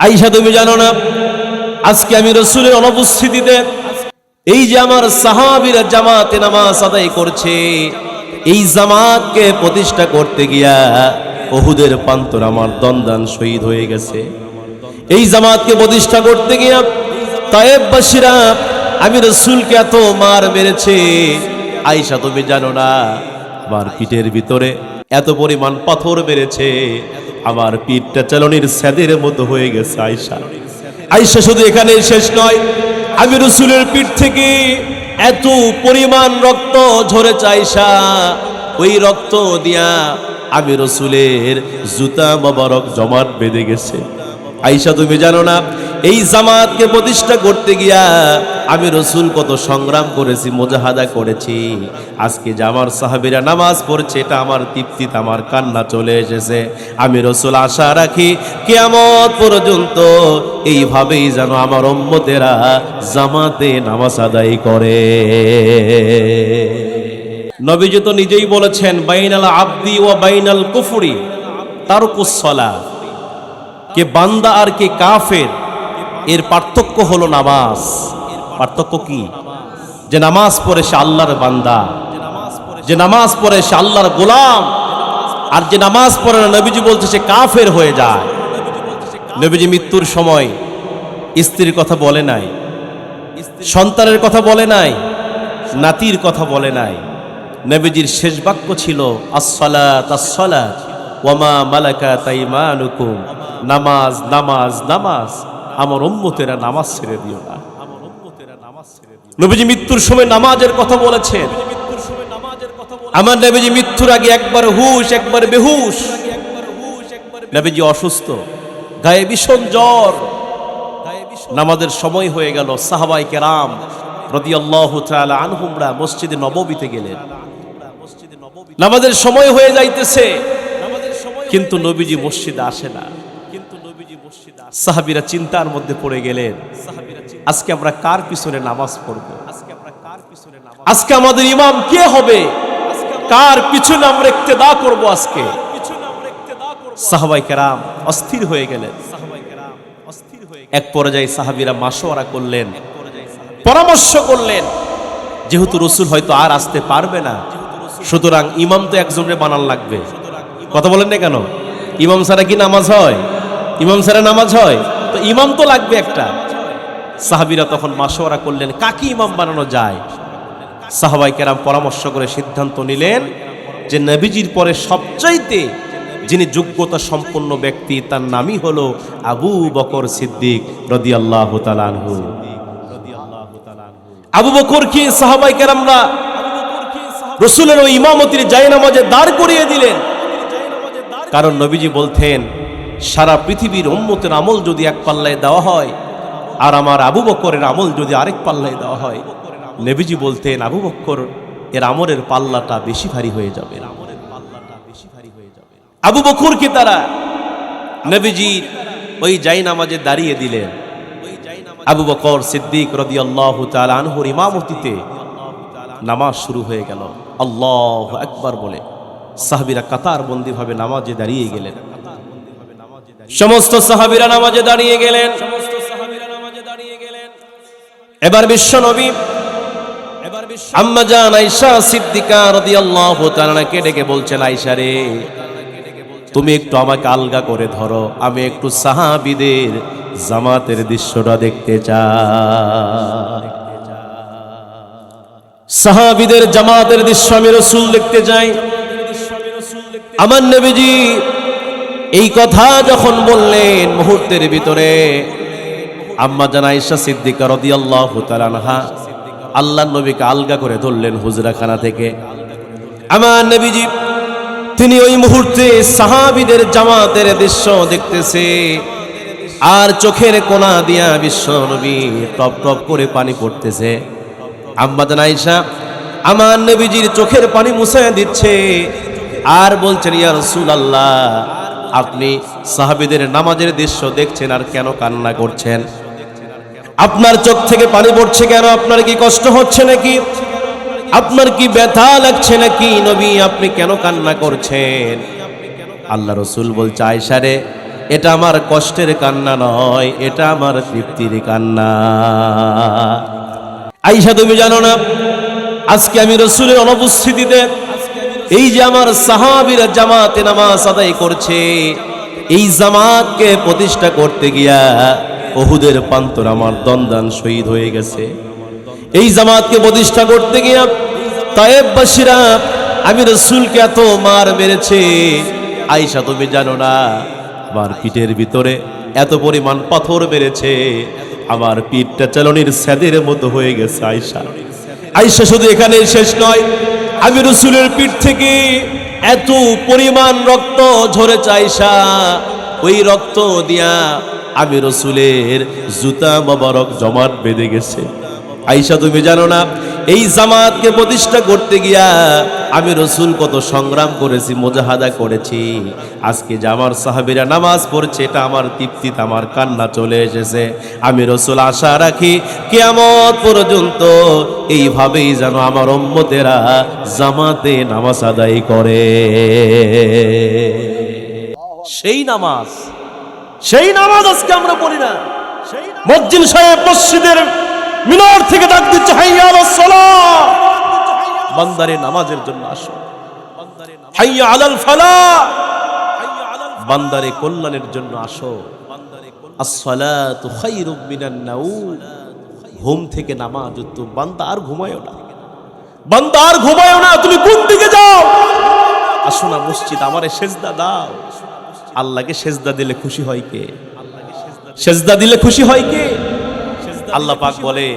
আয়েশা তুমি জানো না আজকে আমি রাসূলের অনুপস্থিতিতে এই যে আমার সাহাবীরা জামাতে নামাজ আদায় করছে, এই জামাতকে প্রতিষ্ঠা করতে গিয়া উহুদের প্রান্তর আমার দন্দান শহীদ হয়ে গেছে। এই জামাতকে প্রতিষ্ঠা করতে গিয়া তায়েববাসীরা আমি রাসূলকে এত মার মেরেছে। আয়েশা তুমি জানো না আমার পিঠের ভিতরে এত পরিমাণ পাথর মেরেছে, আমার পিঠটা চালনির স্যাদের মতো হয়ে গেছে। আয়েশা শুধু এখানে শেষ নয়, আমি রাসূলের পিঠ থেকে এত পরিমাণ রক্ত ঝরেছে আয়েশা, ওই রক্ত দিয়া আমি রাসূলের জুতা মোবারক জমাট বেঁধে গেছে। আয়েশা তুমি জানো না এই জামাতকে প্রতিষ্ঠা করতে গিয়া আমি রাসূল কত সংগ্রাম করেছি, মুজাহাদা করেছি। আজকে যে আমার সাহাবীরা নামাজ পড়ছে এটা আমার তৃপ্তিতে আমার কান্না চলে এসেছে। আমি রাসূল আশা রাখি কিয়ামত পর্যন্ত এইভাবেই যেন আমার উম্মতেরা জামাতে নামাজ আদায় করে। নবীজি তো নিজেই বলেছেন বাইনাল আবদি ওয়া বাইনাল কুফরি তারকুস সালাহ, কে বান্দা আর কে কাফের এর পার্থক্য হলো নামাজ। পার্থক্য কি? যে নামাজ পড়ে সে আল্লাহর বান্দা, যে নামাজ পড়ে সে আল্লাহর গোলাম, আর যে নামাজ পড়ে না নবীজি বলছে সে কাফের হয়ে যায়। নবীজি মৃত্যুর সময় স্ত্রীর কথা বলে নাই, সন্তানের কথা বলে নাই, নাতির কথা বলে নাই। নবীজির শেষ বাক্য ছিল আসসালাত আসসালাত ওয়া মা মালাকাত আইমানুকুম, নামাজ নামাজ নামাজ, আমার উম্মতেরা নামাজ ছেড়ে দিও না। নবীজি মৃত্যুর সময় নামাজের কথা বলেছেন। আমার নবীজি মৃত্যুর আগে একবার হুশ একবার বেহুশ। নবীজি অসুস্থ, গায়ে ভীষণ জ্বর, নামাজের সময় হয়ে গেল। সাহাবায়ে কেরাম রাদিয়াল্লাহু তাআলা আনহুমরা মসজিদে নববীতে গেলেন। নামাজের সময় হয়ে যাইতেছে কিন্তু নবীজি মসজিদে আসে না। সাহাবীরা চিন্তার মধ্যে পড়ে গেলেন, আজকে আমরা কার পিছনে নামাজ পড়ব? আজকে আমাদের ইমাম কে হবে? কার পিছনে আমরা ইক্তেদা করব? আজকে সাহাবায়ে কেরাম অস্থির হয়ে গেলেন। এক পর্যায়ে সাহাবীরা মাশওয়ারা করলেন, পরামর্শ করলেন, যেহেতু রাসূল হয়তো আর আসতে পারবে না, সুতরাং ইমাম তো একজনের বানান লাগবে। কথা বলেন না কেন? ইমাম ছাড়া কি নামাজ হয়? ইমাম ছাড়া নামাজ হয়? তো ইমাম তো লাগবে একটা। সাহাবীরা তখন মাশওয়ারা করলেন কাকে ইমাম বানানো যায়। সাহাবায়ে কেরাম পরামর্শ করে সিদ্ধান্ত নিলেন যে নবীজির পরে সবচাইতে যিনি যোগ্যতা সম্পন্ন ব্যক্তি তার নামই হলো আবু বকর সিদ্দিক রাদিয়াল্লাহু তাআলা আনহু। আবু বকরকে সাহাবায়ে কেরামরা রাসূলের ওই ইমামতির জায়নামাজে দাঁড় করিয়ে দিলেন। কারণ নবীজি বলতেন সারা পৃথিবীর উম্মতের আমল যদি এক পাল্লায় দেওয়া হয় আর আমার আবু বকরের আমল যদি আরেক পাল্লায় দেওয়া হয়, নবীজি বলতেন আবু বকর এর আমলের পাল্লাটা বেশি ভারী হয়ে যাবে। আবু বকরকে তারা নবীজি ওই জায়নামাজে দাঁড়িয়ে দিলেন। আবু বকর সিদ্দিক রাদিয়াল্লাহু তাআলা আনহুর ইমামতিতে নামাজ শুরু হয়ে গেল। আল্লাহু আকবার বলে সাহাবীরা কাতারবন্দি ভাবে নামাজে দাঁড়িয়ে গেলেন। সমস্ত সাহাবীরা নামাজে দাঁড়িয়ে গেলেন। এবার বিশ্বনবী আম্মা জান আয়েশা সিদ্দিকা রাদিয়াল্লাহু তাআলাকে ডেকে বলছেন, আয়েশা রে তুমি একটু আমাকে আলগা করে ধরো, আমি একটু সাহাবীদের জামাতের দৃশ্যটা দেখতে চাই। সাহাবীদের জামাতের দৃশ্য আমি রাসূল দেখতে চাই। আমার নবীজি এই কথা যখন বললেন মুহূর্তের ভিতরে আম্মা জান আয়েশা সিদ্দিকা রাদিয়াল্লাহু তাআলা আনহা আল্লাহর নবীকে আলগা করে ধরলেন হুজরাখানা থেকে। আমার নবীজি তিনি ওই মুহূর্তে সাহাবীদের জামাতের দৃশ্য দেখতেছে, আর চোখের কোনা দিয়া বিশ্ব নবী টপ টপ করে পানি পড়তেছে। আম্মা জান আয়েশা আমার নবীজির চোখের পানি মুছায়া দিচ্ছে আর বলছেন, ইয়া রাসূলুল্লাহ আপনি সাহাবীদের নামাজের দৃশ্য দেখছেন আর কেন কান্না করছেন? আপনার চোখ থেকে পানি পড়ছে কেন? আপনার কি কষ্ট হচ্ছে নাকি? আপনার কি ব্যথা লাগছে নাকি? নবী আপনি কেন কান্না করছেন? আল্লাহ রাসূল বলছে, আয়েশা রে এটা আমার কষ্টের কান্না নয়, এটা আমার তৃপ্তির কান্না। আয়েশা তুমি জানো না, আজকে আমি রাসূলের অনুপস্থিতিতে এই যে আমার সাহাবীরা জামাতে নামাজ আদায় করছে, এই জামাতকে প্রতিষ্ঠা করতে গিয়া উহুদের প্রান্তরে আমার দন্দান শহীদ হয়ে গেছে। এই জামাতকে প্রতিষ্ঠা করতে গিয়া তায়েববাসীরা আমি রাসূলকে এত মার মেরেছে। আয়েশা তুমি জানো না, আমার পিঠের ভিতরে এত পরিমাণ পাথর মেরেছে, আমার পিঠটা চালনির স্যাদের মতো হয়ে গেছে। আয়েশা শুধু এখানে শেষ নয়, আমি রাসূলের পিঠ থেকে এত পরিমাণ রক্ত ঝরেছে আয়েশা, ওই রক্ত দিয়া আমি রাসূলের জুতা মোবারক জমাট বেঁধে গেছে। আয়েশা তুমি জানো না, এই জামাতকে প্রতিষ্ঠা করতে গিয়া আমি রাসূল কত সংগ্রাম করেছি, মুজাহাদা করেছি। আজকে যে আমার সাহাবীরা নামাজ পড়ছে, এটা আমার তৃপ্তিতে আমার কান্না চলে এসেছে। আমি রাসূল আশা রাখি কিয়ামত পর্যন্ত এইভাবেই যেন আমার উম্মতেরা জামাতে নামাজ আদায় করে। সেই নামাজ আজকে আমরা পড়ি না। মুয়াজ্জিন সাহেব মসজিদের মিনার থেকে ডাক দিচ্ছে, হাইয়া আলাস সালাহ, বান্দারে নামাজের জন্য আসো। হাইয়া আলাল ফালাহ, বান্দারে কল্যাণের জন্য আসো। আস-সালাতু খায়রুম মিনান নাওম, ঘুম থেকে নামাজ উত্তম। বান্দা আর ঘুমায়ও না, তুমি কোন দিকে যাও? আসো না মসজিদ, আমারে সেজদা দাও। আল্লাহকে সেজদা দিলে খুশি হয় কে? আল্লাহ পাক বলে,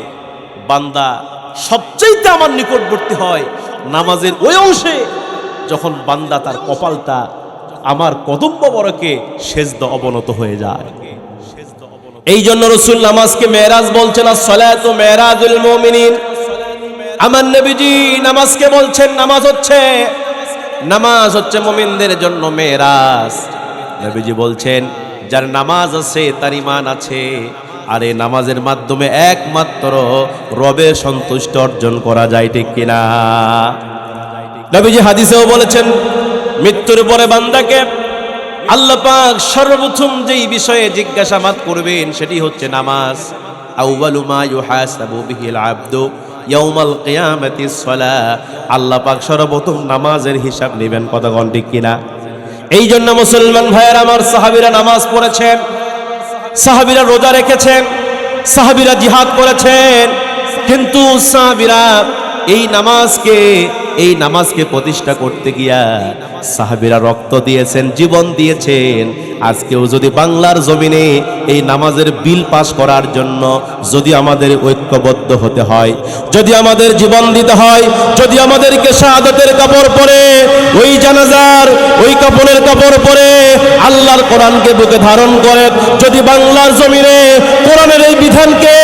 বান্দা সবচেয়ে আমার নিকটবর্তী হয় নামাজের ওই অংশে, যখন বান্দা তার কপালটা আমার কদম মোবারকে সেজদা অবনত হয়ে যায়। এই জন্য রাসূল নামাজকে মেরাজ বলছেন, আস-সালাতু মেরাজুল মুমিনিন। আমার নবীজি নামাজকে বলছেন, নামাজ হচ্ছে মুমিনদের জন্য মেরাজ। নবীজি বলছেন, যার নামাজ আছে তার ঈমান আছে, আর এই নামাজের মাধ্যমে একমাত্র রবের সন্তুষ্টি অর্জন করা যায়, ঠিক কিনা? নবীজি হাদিসেও বলেছেন, মৃত্যুর পরে বান্দাকে আল্লাহ পাক সর্বপ্রথম যেই বিষয়ে জিজ্ঞাসাবাদ করবেন সেটি হচ্ছে নামাজ। আউয়ালু মা ইউহাসাবু বিহিল আবদু ইয়াউমাল কিয়ামাতিস সালাহ। আল্লাহ পাক সর্বপ্রথম নামাজের হিসাব নেবেন, কতক্ষণ, ঠিক কিনা? এই জন্য মুসলমান ভাইয়েরা আমার, সাহাবীরা নামাজ পড়েছেন, সাহাবীরা রোজা রেখেছেন, সাহাবীরা জিহাদ করেছেন, কিন্তু সাহাবীরা এই নামাজকে প্রতিষ্ঠা করতে গিয়া সাহাবীরা রক্ত দিয়েছেন, জীবন দিয়েছেন। আজকেও যদি বাংলার জমিনে এই নামাজের বিল পাস করার জন্য যদি আমাদের ঐক্যবদ্ধ হতে হয়, যদি আমাদের জীবন দিতে হয়, যদি আমাদেরকে শাহাদাতের কাপড় পরে, ওই জানাজার ওই কাপড়ের কাপড় পরে আল্লাহর কোরআনকে বুকে ধারণ করে যদি বাংলার জমিনে কোরআনের এই বিধানকে,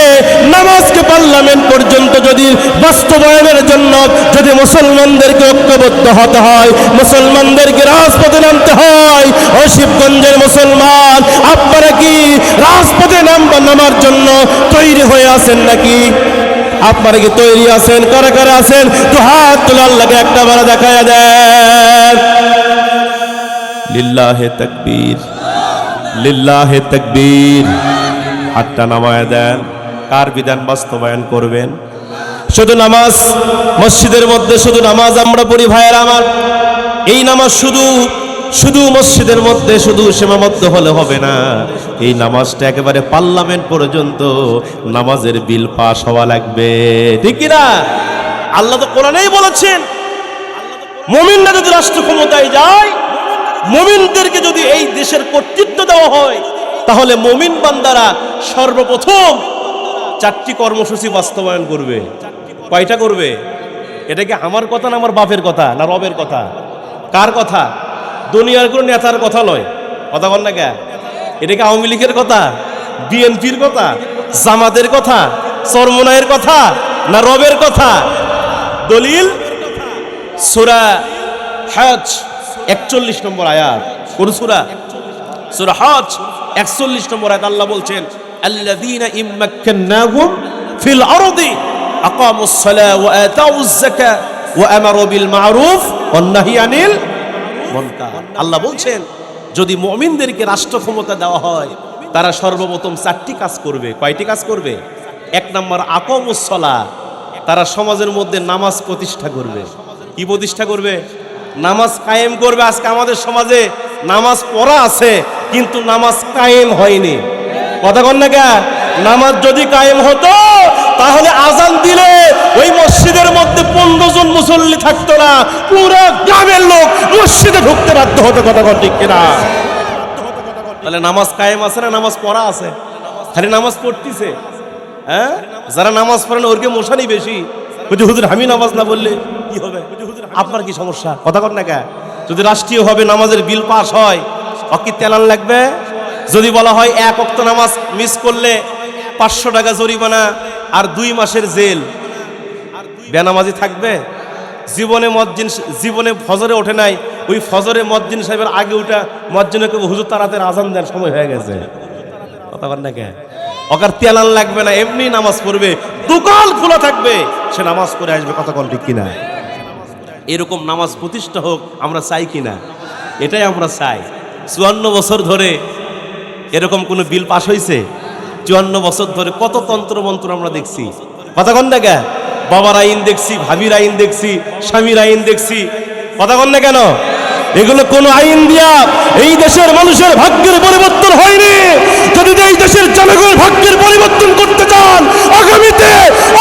নামাজকে পার্লামেন্ট পর্যন্ত যদি বাস্তবায়নের জন্য যদি মুসলমানদেরকে ঐক্যবদ্ধ হতে হয়, মুসলমানদেরকে রাজপথে নামতে হয়, ও শিবগঞ্জের মুসলমান, আপনারা কি রাজপথে নামার জন্য তৈরি হয়ে আছেন নাকি? আপনারা কি তৈরি আছেন? কারা কারা আছেন? তো হাত তুলে আল্লাহকে একটা বার দেখায়া দেন। লিল্লাহে তাকবীর, লিল্লাহে তাকবীর। হাতটা নামায়া দেন। কার বিধান বাস্তবায়ন করবেন? শুধু নামাজ মসজিদের মধ্যে শুধু নামাজ আমরা পড়ি ভাইয়েরা আমার, এই নামাজ শুধু মসজিদের মধ্যে শুধু সীমাবদ্ধ হলে হবে না। এই নামাজটা একেবারে পার্লামেন্ট পর্যন্ত নামাজের বিল পাস হওয়া লাগবে, ঠিক কিনা? আল্লাহ তো কোরআনেই বলেছেন, মুমিনরা যদি রাষ্ট্র ক্ষমতায় যায়, মুমিনদেরকে যদি এই দেশের কর্তৃত্ব দেওয়া হয়, তাহলে মুমিন বান্দারা সর্বপ্রথম 4টি কর্মসূচি বাস্তবায়ন করবে। কয়টা করবে? এটা কি আমার কথা না আমার বাপের কথা না রবের কথা? কার কথা? দুনিয়ার কোন নেতার কথা নয়, কথা বল না কে? এটা কি আওয়ামী লীগের কথা, বিএনপির কথা, জামাতের কথা, চরমনায়ের কথা না রবের কথা? দলিল সূরা হজ 41 নম্বর আয়াত। কোন সূরা? সূরা হজ 41 নম্বর আয়াত। আল্লাহ বলছেন, আল্লাযীনা ইম্মাক্কান্নাহুম ফিল আরদি আকামুস সালাহ ওয়া আতাউজ যাকাত ওয়া আমারু বিল মা'রুফ ওয়ান নাহি আনিল মুনকার। আল্লাহ বলছেন, যদি মুমিনদেরকে রাষ্ট্র ক্ষমতা দেওয়া হয়, তারা সর্বপ্রথম 4টি কাজ করবে। কয়টি কাজ করবে? 1 নম্বর আকামুস সালাহ, তারা সমাজের মধ্যে নামাজ প্রতিষ্ঠা করবে। কি প্রতিষ্ঠা করবে? নামাজ কায়েম করবে। আজকে আমাদের সমাজে নামাজ পড়া আছে কিন্তু নামাজ কায়েম হয়নি। কথা কন না কে? নামাজ যদি কায়েম হতো তাহলে আজান দিলে ওই মসজিদের মধ্যে 15 জন মুসল্লি থাকতো না, পুরো গ্রামের লোক মসজিদে ঢুকতে বাধ্য হতো। কথা কন ঠিক কিনা? তাহলে নামাজ কায়েম আছে না নামাজ পড়া আছে? খালি নামাজ পড়তিছে। হ্যাঁ, যারা নামাজ পড়েন ওরকে মশানি বেশি। হুজুর আমি নামাজ না বললে কি হবে? আপনার কি সমস্যা? কথা কন না কে? যদি রাষ্ট্রীয়ভাবে নামাজের বিল পাস হয়, অকি তেলান লাগবে? যদি বলা হয় 1 ওয়াক্ত নামাজ মিস করলে 500 টাকা জরিমানা আর 2 মাসের জেল, বেনামাজি থাকবে? জীবনে ফজরে ওঠে নাই, ওই ফজরে মুয়াজ্জিন সাহেবের আগে ওঠা মুয়াজ্জিনকে হুজুর তাড়াতাড়ি আজান দেন, সময় হয়ে গেছে। কথা কন না কে? অকার তেলান লাগবে না, এমনি নামাজ পড়বে, দোকান খোলা থাকবে, সে নামাজ পড়ে আসবে। কথা কন ঠিক কিনা? এরকম নামাজ প্রতিষ্ঠা হোক আমরা চাই কিনা? এটাই আমরা চাই। 54 বছর ধরে এরকম কোন বিল পাস হয়েছে? 54 বছর ধরে কত তন্ত্রমন্ত্র আমরা দেখছি। কথা কন না কে? বাবার আইন দেখছি, ভাবির আইন দেখছি, স্বামীর আইন দেখছি। কথা কন না কেন? এগুলো কোন আইন দিয়া এই দেশের মানুষের ভাগ্যের পরিবর্তন হয়নি। যদি এই দেশের জনগণের ভাগ্যের পরিবর্তন করতে চান, আগামীতে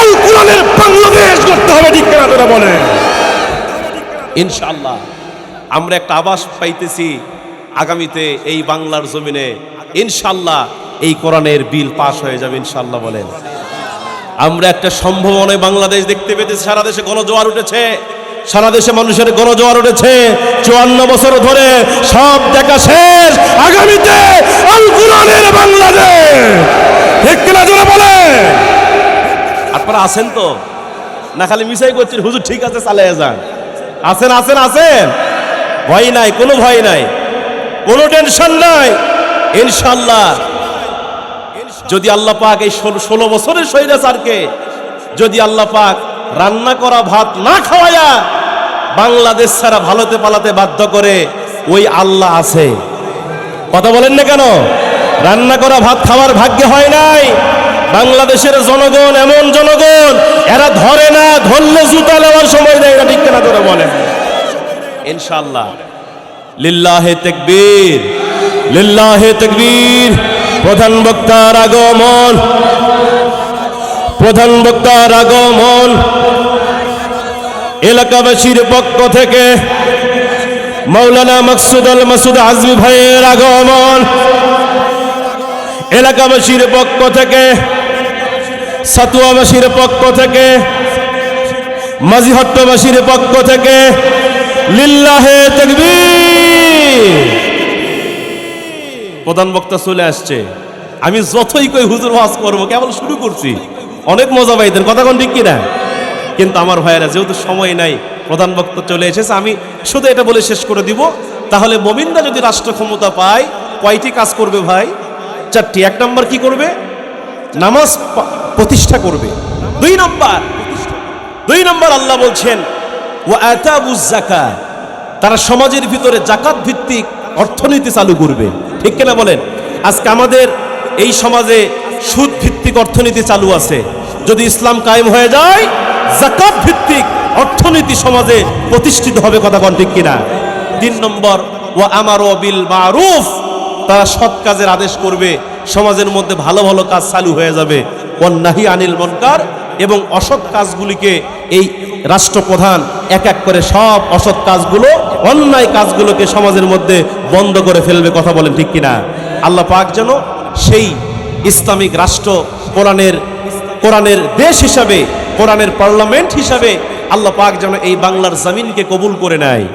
আল কোরআনের বাংলাদেশ করতে হবে। ঠিক কিনা তোরা বলে? ইনশাআল্লাহ আমরা একটা আভাস পাইতেছি, আগামীতে এই বাংলার জমিনে ইনশাআল্লাহ এই কোরআনের বিল পাস হয়ে যাবে ইনশাআল্লাহ। বলেন, আমরা একটা সম্ভাবনায় বাংলাদেশ দেখতে পেতেছি। সারা দেশে গণজোয়ার উঠেছে, সারা দেশে মানুষের গণজোয়ার উঠেছে। 54 বছর ধরে সব দেখা শেষ, আগামীতে আল কোরআনের বাংলাদেশ। ঠিক কিনা জোরে বলে? আপনারা আছেন তো না? খালি মিসাই করছেন হুজুর ঠিক আছে চালিয়ে যান। আছেন আছেন আছেন, ভয় নাই, কোনো ভয় নাই, কোনো টেনশন নাই। ইনশাআল্লাহ যদি আল্লাহ পাক এই 16 বছরের স্বৈরাচারকে যদি আল্লাহ পাক রান্না করা ভাত না খাওয়ায়া বাংলাদেশ ছাড়া ভালোতে পালাতে বাধ্য করে, ওই আল্লাহ আছে। কথা বলেন না কেন? রান্না করা ভাত খাওয়ার ভাগ্যে হয় নাই। বাংলাদেশের জনগণ এমন জনগণ, এরা ধরে না, ধরলে জুতা নেওয়ার সময় দেয় না। ঠিক কিনা তোরা বলেন? ইনশাআল্লাহ। লিল্লাহে তাকবীর, লিল্লাহে তাকবীর। প্রধান বক্তার আগমন, প্রধান বক্তার আগমন। এলাকাবাসীর পক্ষ থেকে মাওলানা মাকসুদ আল মাসুদ আজমি ভাইয়ের আগমন। এলাকাবাসীর পক্ষ থেকে, সাতুয়াবাসীর পক্ষ থেকে, মাঝিহট্টবাসীর পক্ষ থেকে লিল্লাহে তাকবীর। প্রধান বক্তা চলে আসছে। আমি যতই কই হুজুর ওয়াজ করবো, কেবল শুরু করছি, অনেক মজা পাইতেন। কথা কোন ঠিক কিনা? কিন্তু আমার ভাইয়েরা যেহেতু সময় নাই, প্রধান বক্তা চলে এসেছে, আমি শুধু এটা বলে শেষ করে দিব। তাহলে মুমিনরা যদি রাষ্ট্র ক্ষমতা পায়, কয়টি কাজ করবে ভাই? 4টি। 1 নম্বর কি করবে? নামাজ প্রতিষ্ঠা করবে। 2 নম্বর আল্লাহ বলছেন ওয়া আতাবুজ যাকাত, তারা সমাজের ভিতরে যাকাত ভিত্তিক অর্থনীতি চালু করবে। ঠিক কিনা বলেন? আজকে আমাদের এই সমাজে সুদ ভিত্তিক অর্থনীতি চালু আছে। যদি ইসলাম কায়েম হয়ে যায়, যাকাত ভিত্তিক অর্থনীতি সমাজে প্রতিষ্ঠিত হবে। কথা কোন ঠিক কিনা? 3 নম্বর ওয়া আমারু বিল মারুফ, তারা সৎ কাজের আদেশ করবে, সমাজের মধ্যে ভালো ভালো কাজ চালু হয়ে যাবে। ওয়ান নাহি আনিল মুনকার, এবং অসৎ কাজগুলিকে এই রাষ্ট্রপ্রধান এক এক করে সব অসৎ কাজগুলো, অন্যায় কাজগুলোকে সমাজের মধ্যে বন্ধ করে ফেলবে। কথা বলেন ঠিক কিনা? আল্লাহ পাক যেন সেই ইসলামিক রাষ্ট্র, কোরআনের দেশ হিসাবে, কোরআনের পার্লামেন্ট হিসাবে আল্লাহ পাক যেন এই বাংলার জমিনকে কবুল করে নেয়।